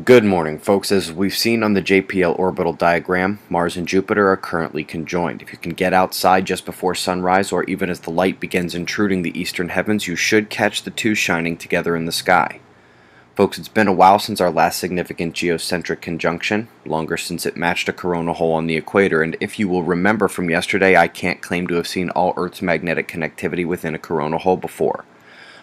Good morning, folks. As we've seen on the JPL orbital diagram, Mars and Jupiter are currently conjoined. If you can get outside just before sunrise, or even as the light begins intruding the eastern heavens, you should catch the two shining together in the sky. Folks, it's been a while since our last significant geocentric conjunction, longer since it matched a coronal hole on the equator, and if you will remember from yesterday, I can't claim to have seen all Earth's magnetic connectivity within a coronal hole before.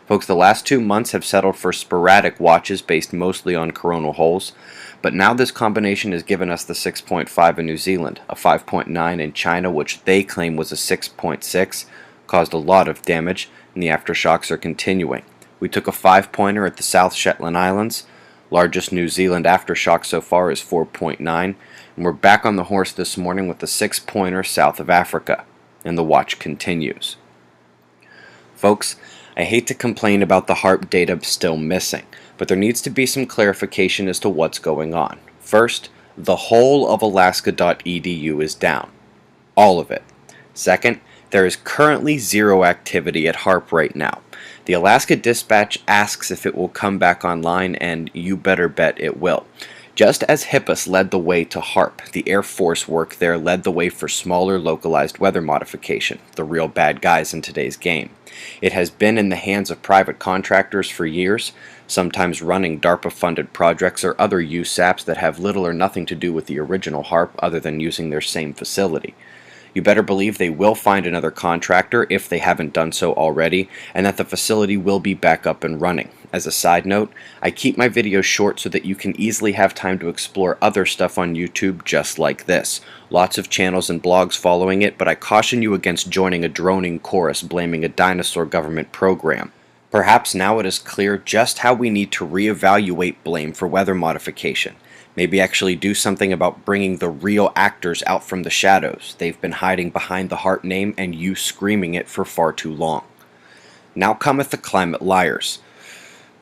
Folks, the last 2 months have settled for sporadic watches based mostly on coronal holes, but now this combination has given us the 6.5 in New Zealand, a 5.9 in China, which they claim was a 6.6, caused a lot of damage, and the aftershocks are continuing. We took a 5-pointer at the South Shetland Islands. Largest New Zealand aftershock so far is 4.9, and we're back on the horse this morning with the 6-pointer south of Africa, and the watch continues. Folks, I hate to complain about the HAARP data still missing, but there needs to be some clarification as to what's going on. First, the whole of Alaska.edu is down. All of it. Second, there is currently zero activity at HAARP right now. The Alaska Dispatch asks if it will come back online, and you better bet it will. Just as HIPAS led the way to HAARP, the Air Force work there led the way for smaller localized weather modification, the real bad guys in today's game. It has been in the hands of private contractors for years, sometimes running DARPA-funded projects or other USAPs that have little or nothing to do with the original HAARP other than using their same facility. You better believe they will find another contractor if they haven't done so already, and that the facility will be back up and running. As a side note, I keep my videos short so that you can easily have time to explore other stuff on YouTube just like this. Lots of channels and blogs following it, but I caution you against joining a droning chorus blaming a dinosaur government program. Perhaps now it is clear just how we need to reevaluate blame for weather modification. Maybe actually do something about bringing the real actors out from the shadows. They've been hiding behind the HAARP name and you screaming it for far too long. Now cometh the climate liars.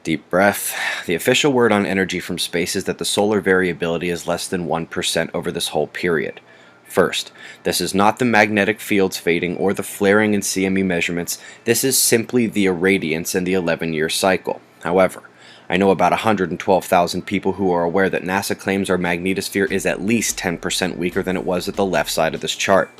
Deep breath. The official word on energy from space is that the solar variability is less than 1% over this whole period. First, this is not the magnetic fields fading or the flaring in CME measurements. This is simply the irradiance and the 11-year cycle. However, I know about 112,000 people who are aware that NASA claims our magnetosphere is at least 10% weaker than it was at the left side of this chart.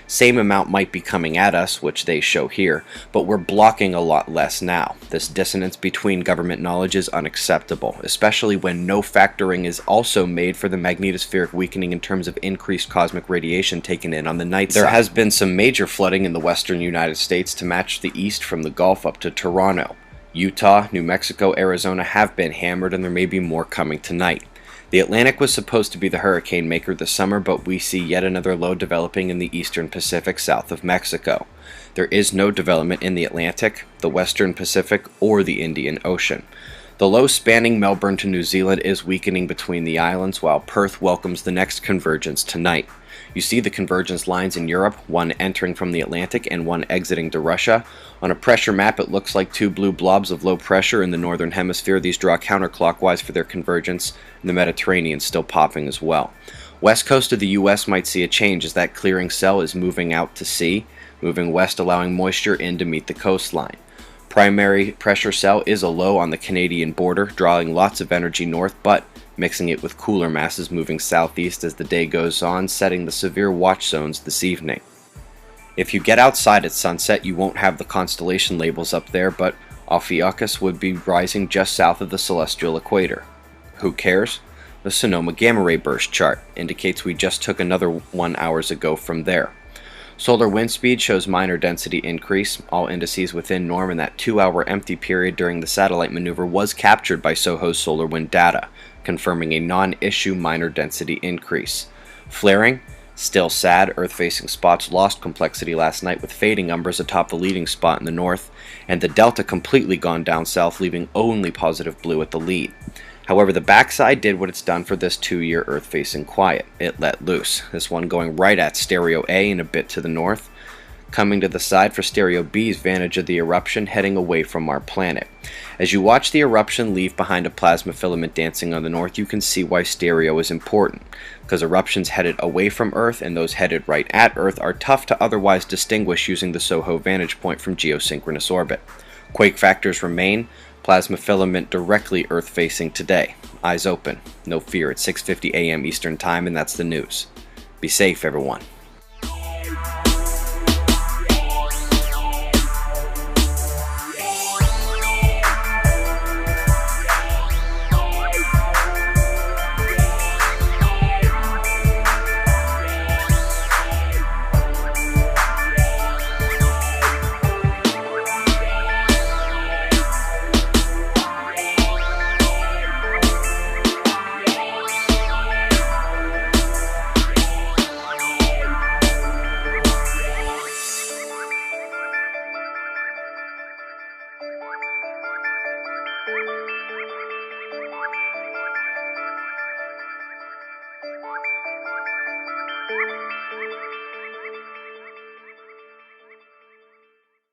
Same amount might be coming at us, which they show here, but we're blocking a lot less now. This dissonance between government knowledge is unacceptable, especially when no factoring is also made for the magnetospheric weakening in terms of increased cosmic radiation taken in on the night side. There has been some major flooding in the western United States to match the east from the Gulf up to Toronto. Utah, New Mexico, Arizona have been hammered, and there may be more coming tonight. The Atlantic was supposed to be the hurricane maker this summer, but we see yet another low developing in the eastern Pacific south of Mexico. There is no development in the Atlantic, the western Pacific, or the Indian Ocean. The low spanning Melbourne to New Zealand is weakening between the islands, while Perth welcomes the next convergence tonight. You see the convergence lines in Europe, one entering from the Atlantic and one exiting to Russia. On a pressure map, it looks like two blue blobs of low pressure in the northern hemisphere. These draw counterclockwise for their convergence, and the Mediterranean still popping as well. West coast of the U.S. might see a change as that clearing cell is moving out to sea, moving west, allowing moisture in to meet the coastline. Primary pressure cell is a low on the Canadian border, drawing lots of energy north, but mixing it with cooler masses moving southeast as the day goes on, setting the severe watch zones this evening. If you get outside at sunset, you won't have the constellation labels up there, but Ophiuchus would be rising just south of the celestial equator. Who cares? The Sonoma gamma ray burst chart indicates we just took another 1 hour ago from there. Solar wind speed shows minor density increase. All indices within norm, and that 2-hour empty period during the satellite maneuver was captured by SOHO's solar wind data, confirming a non-issue minor density increase. Flaring? Still sad. Earth-facing spots lost complexity last night with fading umbras atop the leading spot in the north, and the delta completely gone down south, leaving only positive blue at the lead. However, the backside did what it's done for this 2-year Earth-facing quiet. It let loose, this one going right at stereo A and a bit to the north, coming to the side for stereo B's vantage of the eruption, heading away from our planet. As you watch the eruption leave behind a plasma filament dancing on the north, you can see why stereo is important, because eruptions headed away from Earth and those headed right at Earth are tough to otherwise distinguish using the SOHO vantage point from geosynchronous orbit. Quake factors remain, Plasma filament directly Earth-facing today. Eyes open. No fear, it's 6:50 a.m. Eastern Time, and that's the news. Be safe, everyone.